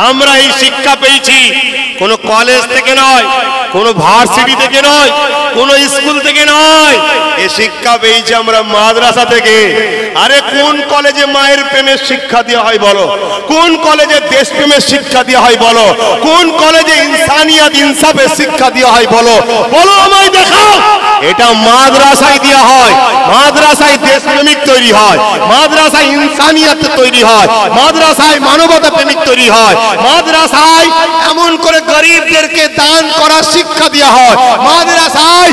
আমরা এই শিক্ষা পেয়েছি কোন কলেজ থেকে নয়, কোন ভার্সিটি থেকে নয়, কোন স্কুল থেকে নয়, এই শিক্ষা পেয়েছি আমরা মাদ্রাসা থেকে। আরে কোন কলেজে মায়ের প্রেমের শিক্ষা দেওয়া হয় বলো? কোন কলেজে দেশপ্রেমের শিক্ষা দেওয়া হয় বলো? কোন কলেজে ইনসানিয়াত ইনসাফের শিক্ষা দেওয়া হয় বলো? বলো আমায় দেখাও। এটা মাদ্রাসায় দেওয়া হয়। মাদ্রাসায় দেশপ্রেমিক তৈরি হয়, মাদ্রাসায় ইনসানিয়াত তৈরি হয়, মাদ্রাসায় মানবতা প্রেমিক তৈরি হয়, মাদ্রাসায় এমন করে গরিবদেরকে দান করার শিক্ষা দেওয়া হয়, মাদ্রাসায়